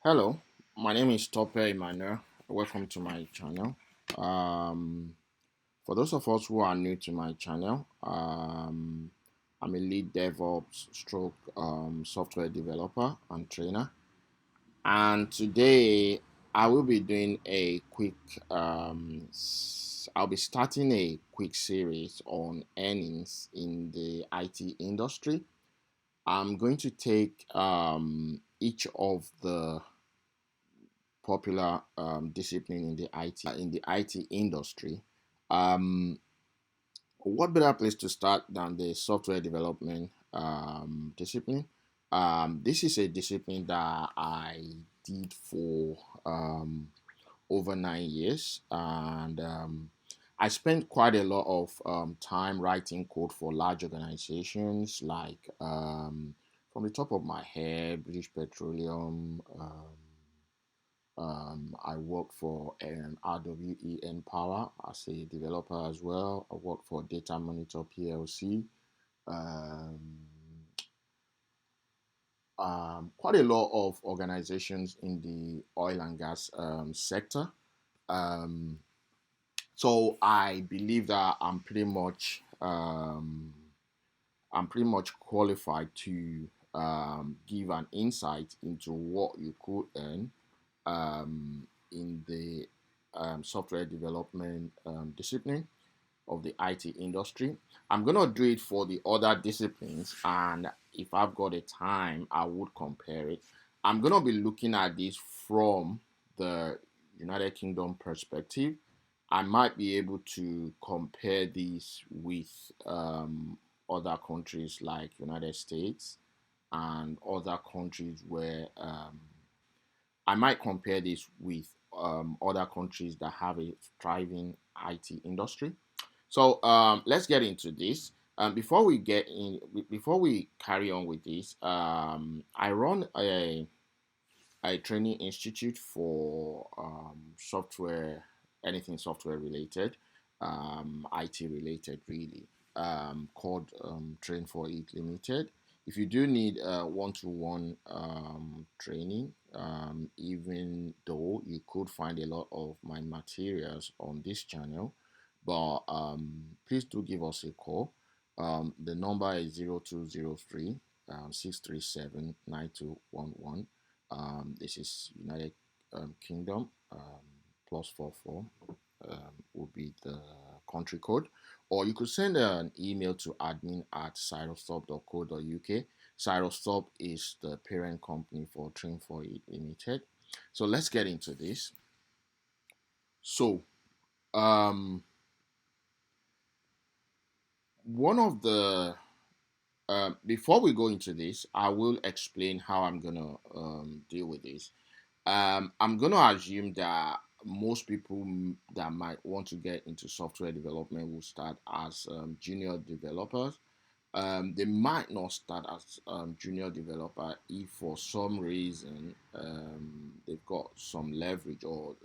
Hello, my name is Tope Emmanuel. Welcome to my channel. Um, for those of us who are new to my channel, I'm a lead DevOps stroke software developer and trainer. And today I will be doing a quick, I'll be starting a quick series on earnings in the IT industry. I'm going to take each of the popular discipline in the IT industry. Um, what better place to start than the software development discipline? This is a discipline that I did for over 9 years, and I spent quite a lot of time writing code for large organizations like, from the top of my head, British Petroleum. I worked for RWE Power as a developer as well. I worked for Data Monitor PLC. Um, Quite a lot of organizations in the oil and gas sector. Um, so I believe that I'm pretty much qualified to give an insight into what you could earn in the software development discipline of the IT industry. I'm gonna do it for the other disciplines, and if I've got a time, I would compare it. I'm gonna be looking at this from the United Kingdom perspective. I might be able to compare these with other countries like United States and other countries where I might compare this with other countries that have a thriving IT industry. So let's get into this. Before we carry on with this, I run a training institute for software, anything software related, IT related, really, called Train for It Limited. If you do need one-to-one training, even though you could find a lot of my materials on this channel, but please do give us a call. The number is 0203 637 9211. This is United Kingdom, +44 will be the country code. Or you could send an email to admin@cyrostop.co.uk. Cyrostop is the parent company for Train for It Limited. So let's get into this. So, um, one of the before we go into this, I will explain how I'm gonna deal with this. I'm going to assume that most people that might want to get into software development will start as junior developers. They might not start as junior developer if for some reason they've got some leverage or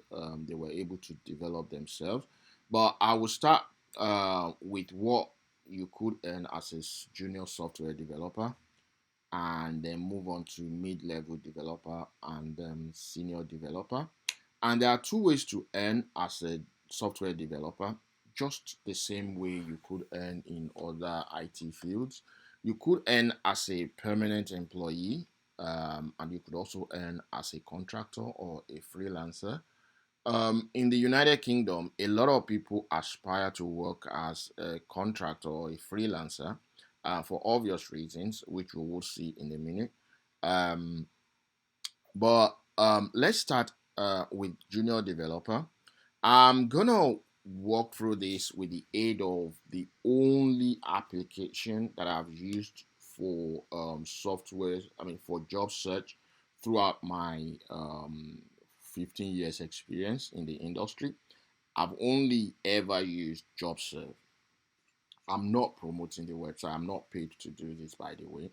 they were able to develop themselves. But I will start with what you could earn as a junior software developer and then move on to mid-level developer and senior developer. And there are two ways to earn as a software developer, just the same way you could earn in other IT fields. You could earn as a permanent employee, and you could also earn as a contractor or a freelancer. In the United Kingdom, a lot of people aspire to work as a contractor or a freelancer for obvious reasons, which we will see in a minute. Um, but let's start with junior developer. I'm gonna walk through this with the aid of the only application that I've used for software, I mean, for job search throughout my 15 years experience in the industry. I've only ever used JobServe. I'm not promoting the website. I'm not paid to do this, by the way.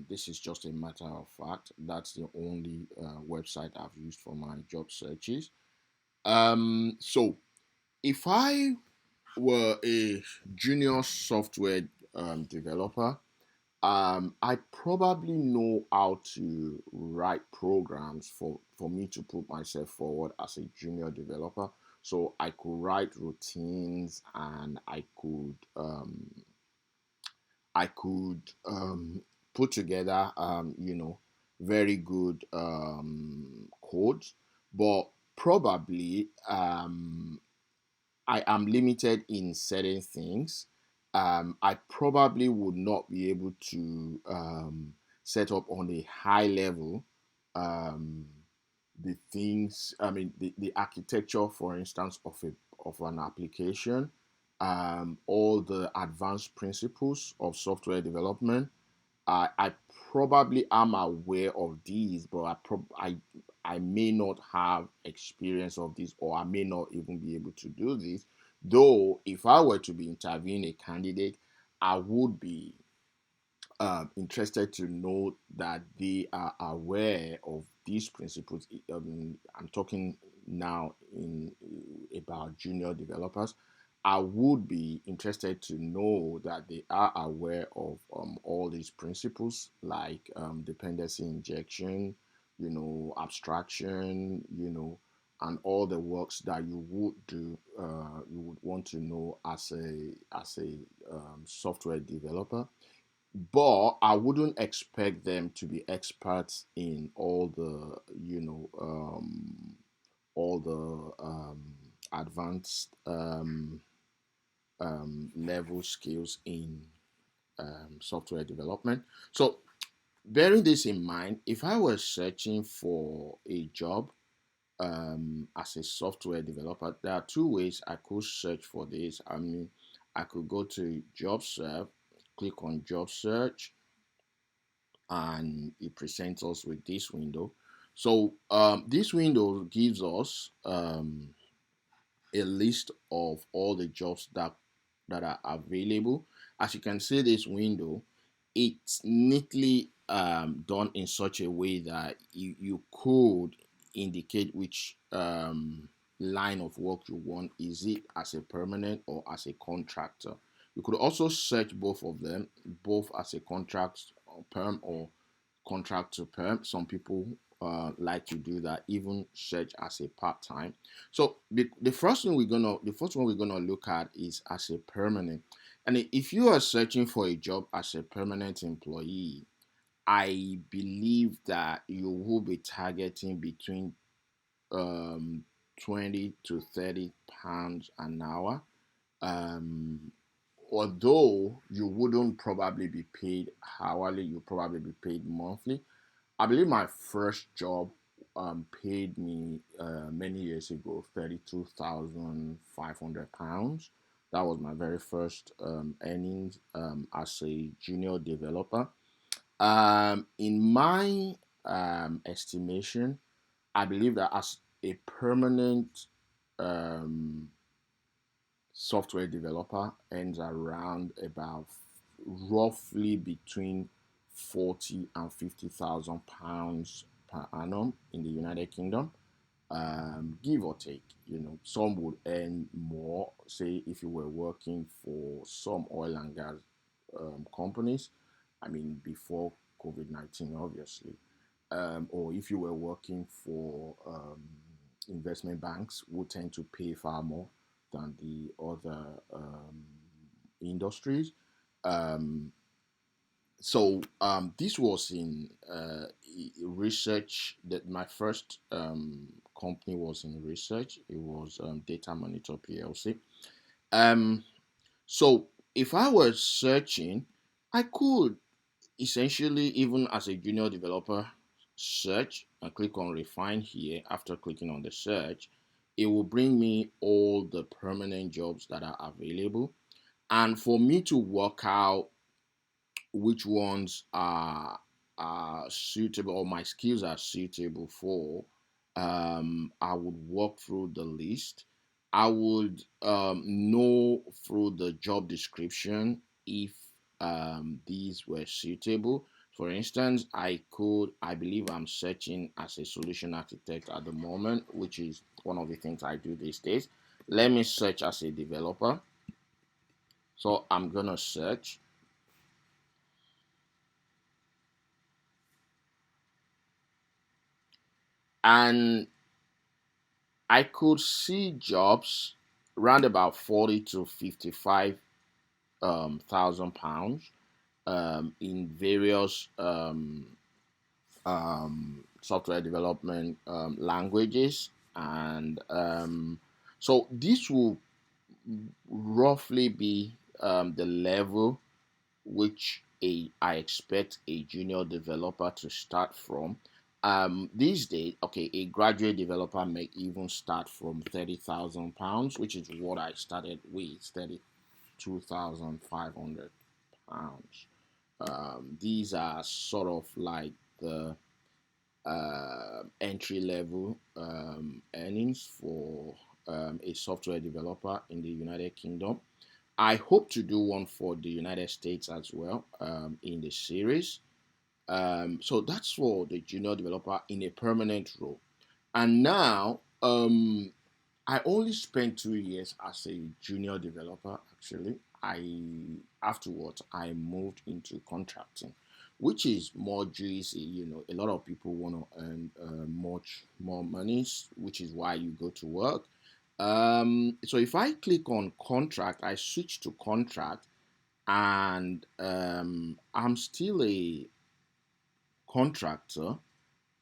This is just a matter of fact. That's the only website I've used for my job searches. So if I were a junior software developer, I probably know how to write programs for me to put myself forward as a junior developer. So I could write routines, and I could put together very good codes, but probably I am limited in certain things. I probably would not be able to set up on a high level um, the things. I mean, the architecture, for instance, of an application, all the advanced principles of software development. I probably am aware of these, but I may not have experience of this, or I may not even be able to do this. Though, if I were to be interviewing a candidate, I would be interested to know that they are aware of these principles. I'm talking now in about junior developers. I would be interested to know that they are aware of all these principles, like dependency injection, abstraction, and all the works that you would do. You would want to know as a software developer, but I wouldn't expect them to be experts in all the advanced level skills in software development. So, bearing this in mind, if I was searching for a job as a software developer, there are two ways I could search for this. I mean, I could go to JobServe, click on job search, and it presents us with this window. So this window gives us a list of all the jobs that are available. As you can see, this window, it's neatly done in such a way that you could indicate which line of work you want. Is it as a permanent or as a contractor? You could also search both of them, both as a contract or perm, or contract to perm. Some people like to do that, even search as a part time. So the first one we're gonna look at is as a permanent. And if you are searching for a job as a permanent employee, I believe that you will be targeting between um, 20 to 30 pounds an hour. Um, Although you wouldn't probably be paid hourly, you probably be paid monthly. I believe my first job paid me many years ago £32,500. That was my very first earnings as a junior developer. In my estimation, I believe that as a permanent um, software developer earns around about roughly between 40 and 50,000 pounds per annum in the United Kingdom, give or take. Some would earn more. Say if you were working for some oil and gas companies, I mean before COVID-19, obviously, or if you were working for investment banks, would tend to pay far more than the other industries. Um, this was in research. That my first company was in research. It was Data Monitor PLC. Um, so if I was searching, I could essentially, even as a junior developer, search and click on refine here. After clicking on the search, it will bring me all the permanent jobs that are available. And for me to work out which ones are suitable, or my skills are suitable for, I would walk through the list. I would know through the job description if these were suitable. For instance, I believe I'm searching as a solution architect at the moment, which is one of the things I do these days. Let me search as a developer. So I'm gonna search. And I could see jobs around about 40 to 55 thousand pounds in various software development languages, and so this will roughly be the level which I expect a junior developer to start from. These days, okay, a graduate developer may even start from £30,000, which is what I started with, 32,500 pounds. These are sort of like the entry level earnings for a software developer in the United Kingdom. I hope to do one for the United States as well in the series. So that's for the junior developer in a permanent role. And now, I only spent 2 years as a junior developer. Actually, I afterwards I moved into contracting, which is more juicy. A lot of people want to earn much more money, which is why you go to work. So if I click on contract, I switch to contract, and I'm still a contractor.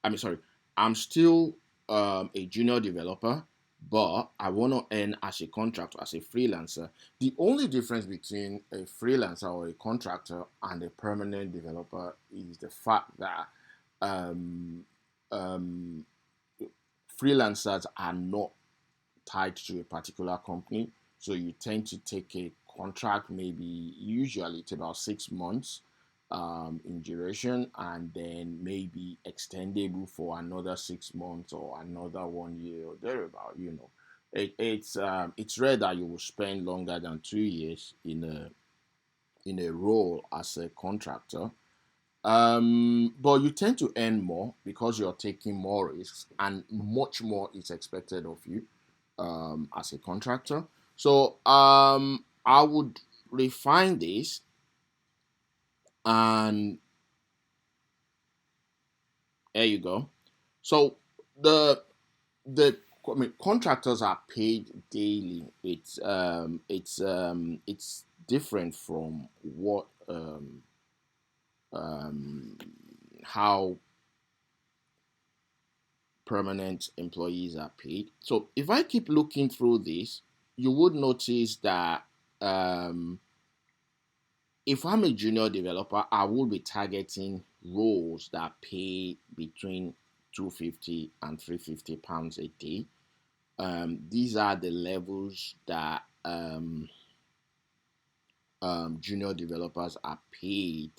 I mean, sorry, I'm still a junior developer, but I want to earn as a contractor, as a freelancer. The only difference between a freelancer or a contractor and a permanent developer is the fact that um, um, freelancers are not tied to a particular company. So you tend to take a contract, maybe usually it's about 6 months in duration, and then maybe extendable for another 6 months or another 1 year or thereabout. It's rare that you will spend longer than 2 years in a role as a contractor. But you tend to earn more because you're taking more risks, and much more is expected of you as a contractor. So I would refine this, and there you go. So the the I mean, contractors are paid daily. It's different from what um, how permanent employees are paid. So if I keep looking through this, you would notice that um, if I'm a junior developer, I will be targeting roles that pay between 250 and £350 a day. These are the levels that junior developers are paid,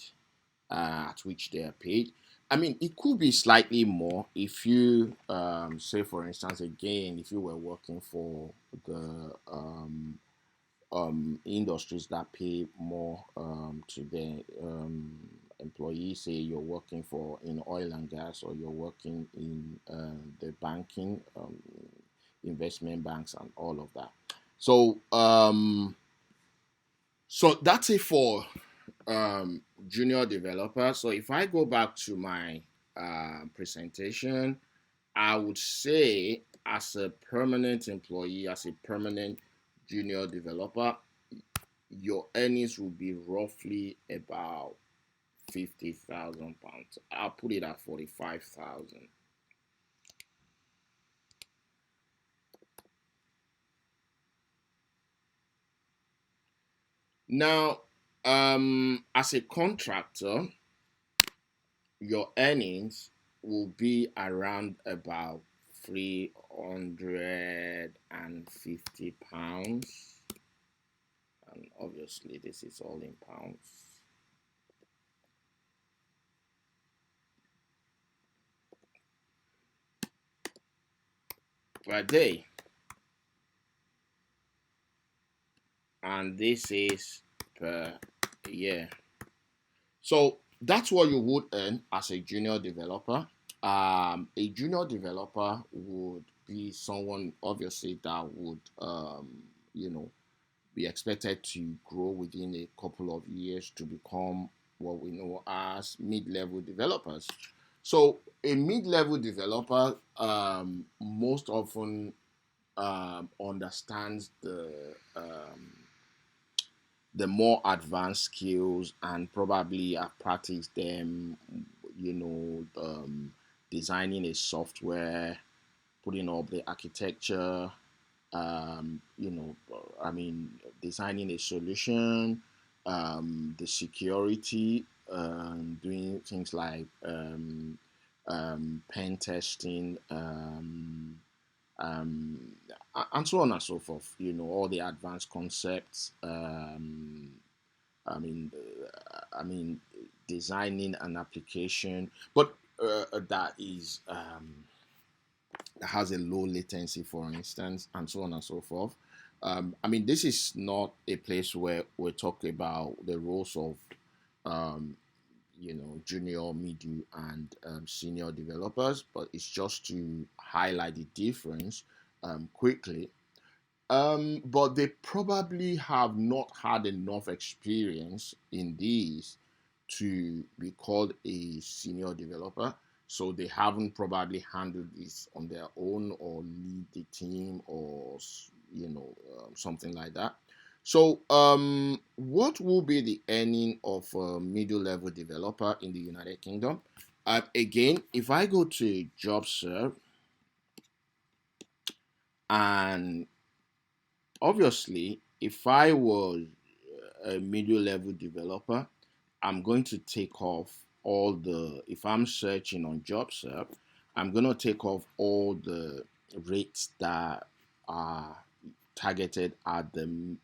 at which they are paid. I mean, it could be slightly more if you, say, for instance, again, if you were working for the industries that pay more to their employees. Say you're working for in oil and gas, or you're working in the banking, investment banks, and all of that. So, so that's it for junior developer. So if I go back to my presentation, I would say as a permanent employee, as a permanent junior developer, your earnings will be roughly about £50,000. I'll put it at 45,000. Now, as a contractor, your earnings will be around about £350, and obviously this is all in pounds per day, and this is per year. So that's what you would earn as a junior developer. A junior developer would be someone obviously that would, you know, be expected to grow within a couple of years to become what we know as mid-level developers. So a mid-level developer most often understands the more advanced skills and probably have practiced them, designing a software, putting up the architecture, I mean, designing a solution, the security, doing things like pen testing, um, and so on and so forth. All the advanced concepts. I mean, designing an application, but that has a low latency, for instance, and so on and so forth. This is not a place where we're talking about the roles of, um, junior, middle, and senior developers, but it's just to highlight the difference quickly. But they probably have not had enough experience in these to be called a senior developer. So they haven't probably handled this on their own or lead the team or something like that. So what will be the earning of a middle level developer in the United Kingdom? Again, if I go to JobServe, and obviously if I was a middle level developer, I'm going to take off if I'm searching on JobServe, I'm going to take off all the rates that are targeted at the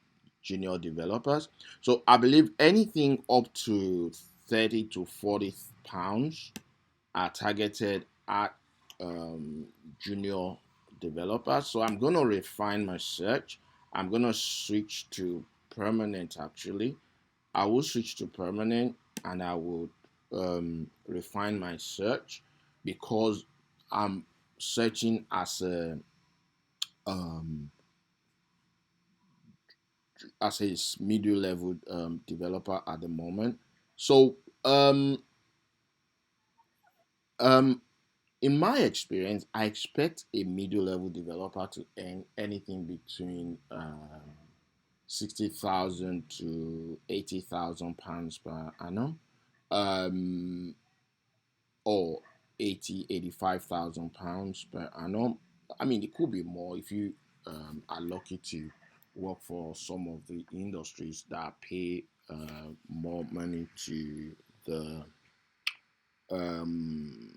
junior developers. So I believe anything up to 30 to 40 pounds are targeted at um, junior developers. So I'm going to refine my search. I'm going to switch to permanent actually. I will switch to permanent and I will refine my search because I'm searching um, as a middle level developer at the moment. So um, um, in my experience, I expect a middle level developer to earn anything between 60,000 to 80,000 pounds per annum. Um, or 85,000 pounds per annum. It could be more if you are lucky to work for some of the industries that pay more money to the um,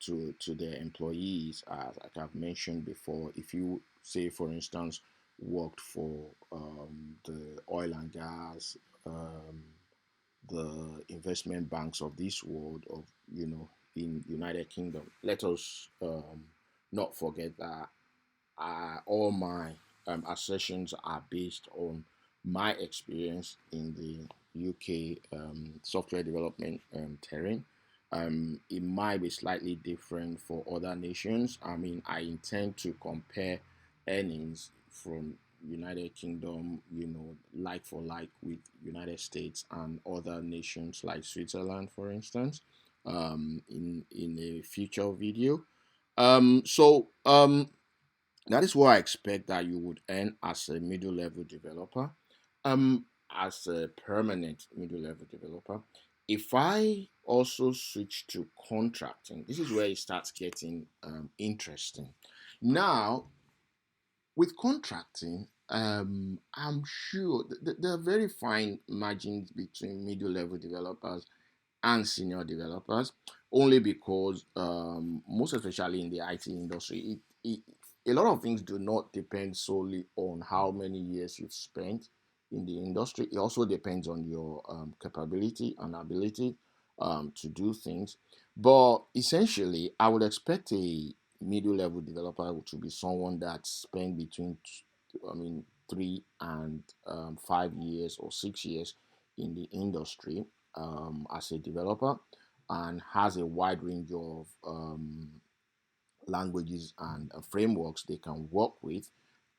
to their employees. As like I've mentioned before, if you say, for instance, worked for the oil and gas, um, the investment banks of this world, of in United Kingdom. Let us not forget that all my assertions are based on my experience in the UK software development terrain. It might be slightly different for other nations. I intend to compare earnings from United Kingdom, like for like with United States and other nations like Switzerland, for instance, in a future video. That is what I expect that you would earn as a middle level developer. As a permanent middle level developer, if I also switch to contracting, this is where it starts getting interesting. Now, with contracting, I'm sure there are very fine margins between middle level developers and senior developers, only because most especially in the IT industry, a lot of things do not depend solely on how many years you've spent in the industry. It also depends on your capability and ability to do things. But essentially, I would expect a middle level developer to be someone that spent between, 3 and 5 years or 6 years in the industry as a developer, and has a wide range of languages and frameworks they can work with,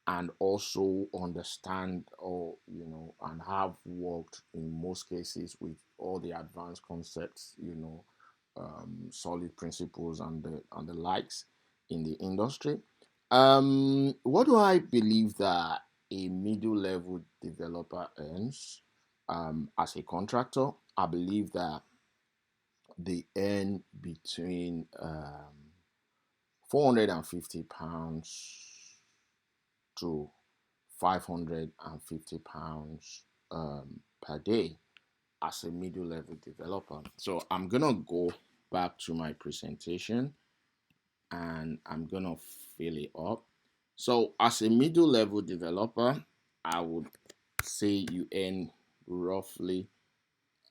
and also understand, or and have worked in most cases with all the advanced concepts, solid principles and the likes in the industry. What do I believe that a middle level developer earns as a contractor? I believe that they earn between £450 to £550 per day as a middle level developer. So I'm gonna go back to my presentation and I'm gonna fill it up. So as a middle level developer, I would say you earn roughly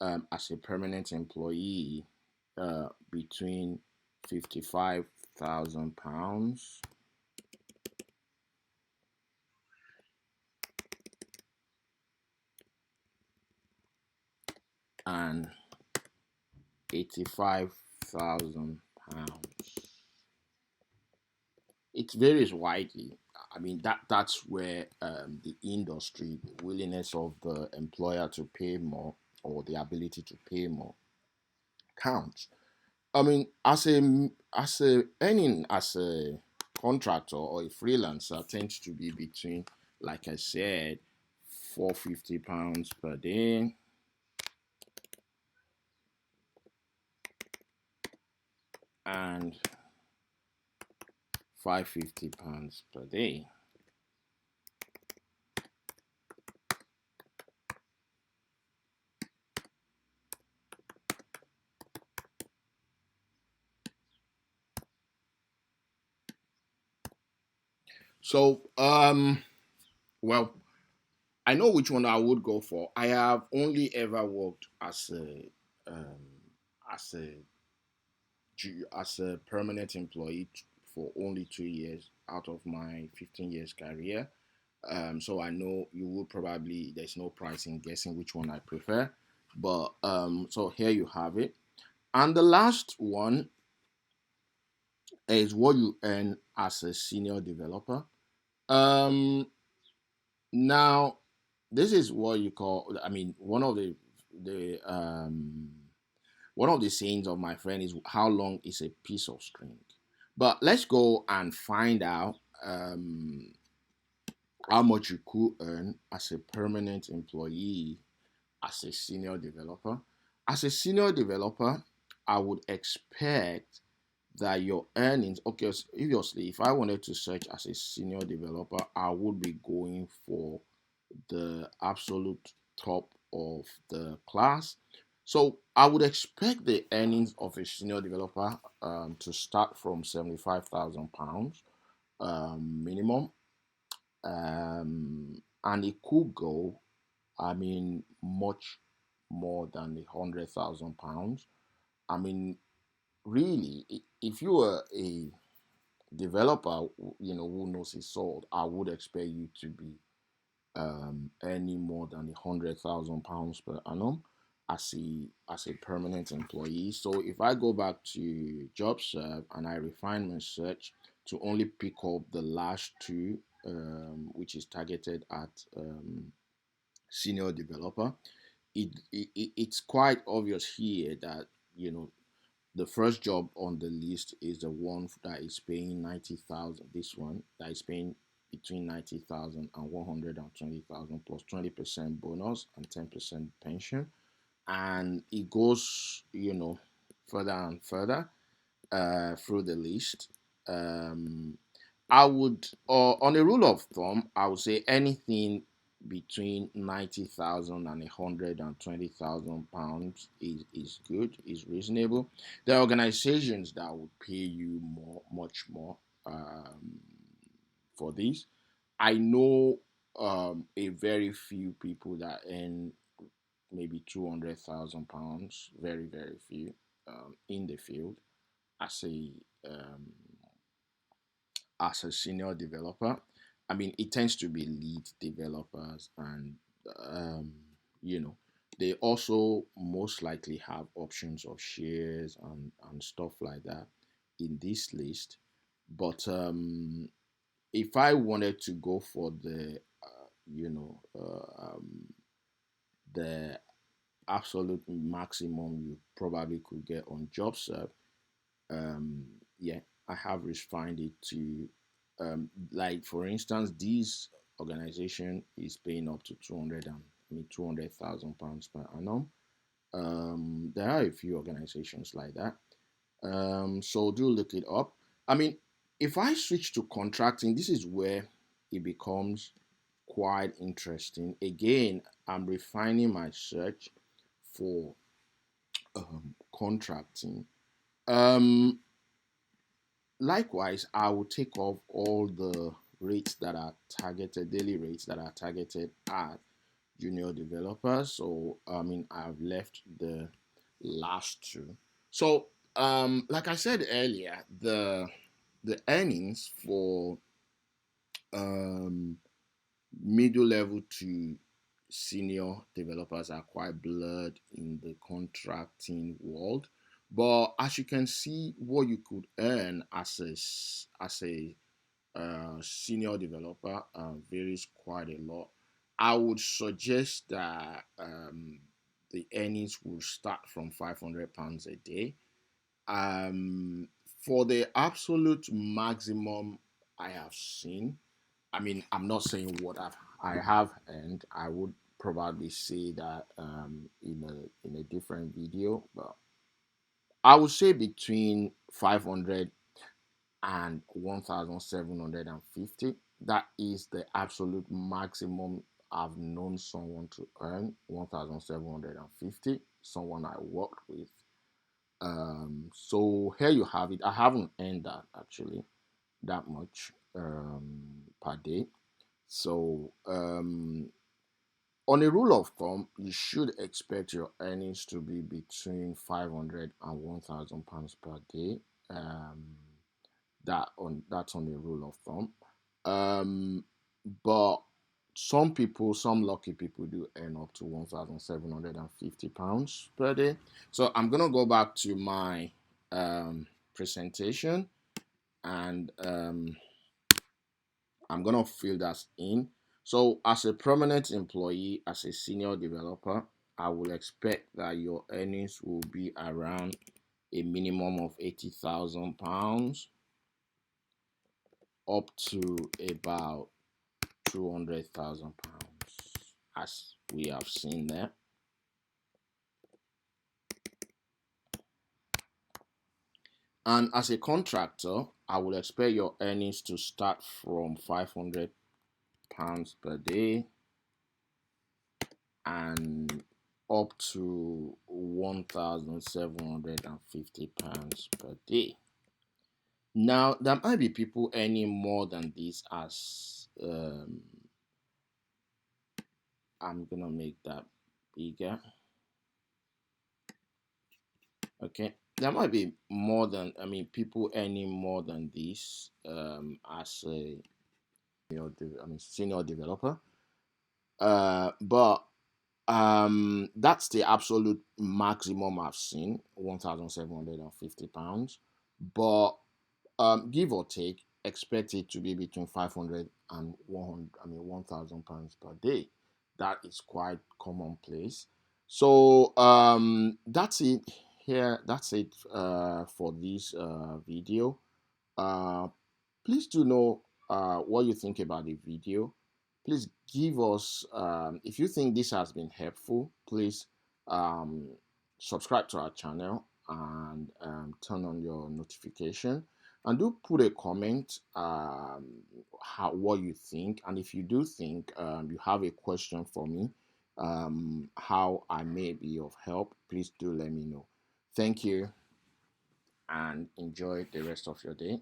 as a permanent employee between £55,000 and £85,000. It varies widely. I mean that's where the industry, the willingness of the employer to pay more or the ability to pay more counts. I mean, as a earning as a contractor or a freelancer tends to be between, like I said, £450 per day and £550 per day. So, well, I know which one I would go for. I have only ever worked um, as a as a permanent employee for only 2 years out of my 15 years career. So I know you would probably there's no price in guessing which one I prefer. But so here you have it. And the last one is what you earn as a senior developer. Um, Now, this is what you call. I mean, the one of the sayings of my friend is, "How long is a piece of string?" But let's go and find out how much you could earn as a permanent employee as a senior developer. As a senior developer, I would expect that your earnings, okay, obviously, if I wanted to search as a senior developer, I would be going for the absolute top of the class. So I would expect the earnings of a senior developer to start from £75,000 minimum, and it could go, I mean, much more than £100,000. I mean, really, if you are a developer, who knows his soul, I would expect you to be earning more than £100,000 per annum as a permanent employee. So if I go back to JobServe and I refine my search to only pick up the last two, which is targeted at senior developer, it's quite obvious here that you know the first job on the list is the one that is paying 90,000. This one that is paying between 90,000 and 120,000 plus 20% bonus and 10% pension, and it goes further and further through the list. Um, I would, or on a rule of thumb, I would say anything between 90,000 and £120,000 is good, is reasonable. There are organizations that would pay you more, much more um, for this. I know a very few people that earn maybe £200,000, very, very few in the field as a um, as a senior developer. I mean, it tends to be lead developers, and um, you know, they also most likely have options of shares and stuff like that in this list. But if I wanted to go for the the absolute maximum you probably could get on JobServe. um yeah, I have refined it to like for instance, this organization is paying up to 200,000 pounds per annum. There are a few organizations like that. So do look it up. I mean, if I switch to contracting, this is where it becomes quite interesting. Again, I'm refining my search for contracting. Um, Likewise, I will take off all the rates that are targeted, daily rates that are targeted at junior developers. So, I mean, I've left the last two. So, like I said earlier, the earnings for um, middle level to senior developers are quite blurred in the contracting world. But as you can see, what you could earn as a senior developer varies quite a lot. I would suggest that the earnings will start from £500 a day. Um, for the absolute maximum I have seen, I mean, I'm not saying what I have earned. I would probably say that in a different video, but I would say between 500 and 1,750. That is the absolute maximum I've known someone to earn, 1,750. Someone I worked with. So here you have it. I haven't earned that actually that much per day. So on a rule of thumb, you should expect your earnings to be between 500 and 1,000 pounds per day. Um, that's on a rule of thumb. Um, but some lucky people do earn up to 1,750 pounds per day. So I'm gonna go back to my presentation, and I'm gonna fill that in. So as a permanent employee, as a senior developer, I will expect that your earnings will be around a minimum of £80,000 up to about £200,000, as we have seen there. And as a contractor, I will expect your earnings to start from £500 per day and up to £1,750 per day. Now, there might be people earning more than this, as I'm gonna make that bigger. Okay, there might be more than, I mean, people earning more than this as a senior developer. But that's the absolute maximum I've seen, £1,750. But give or take, expect it to be between 500 and 100, I mean, £1,000 per day. That is quite commonplace. So that's it here. That's it for this video. Uh, Please do know what you think about the video. Please give us, if you think this has been helpful, please um, subscribe to our channel and turn on your notification. And do put a comment what you think. And if you do think you have a question for me, how I may be of help, please do let me know. Thank you and enjoy the rest of your day.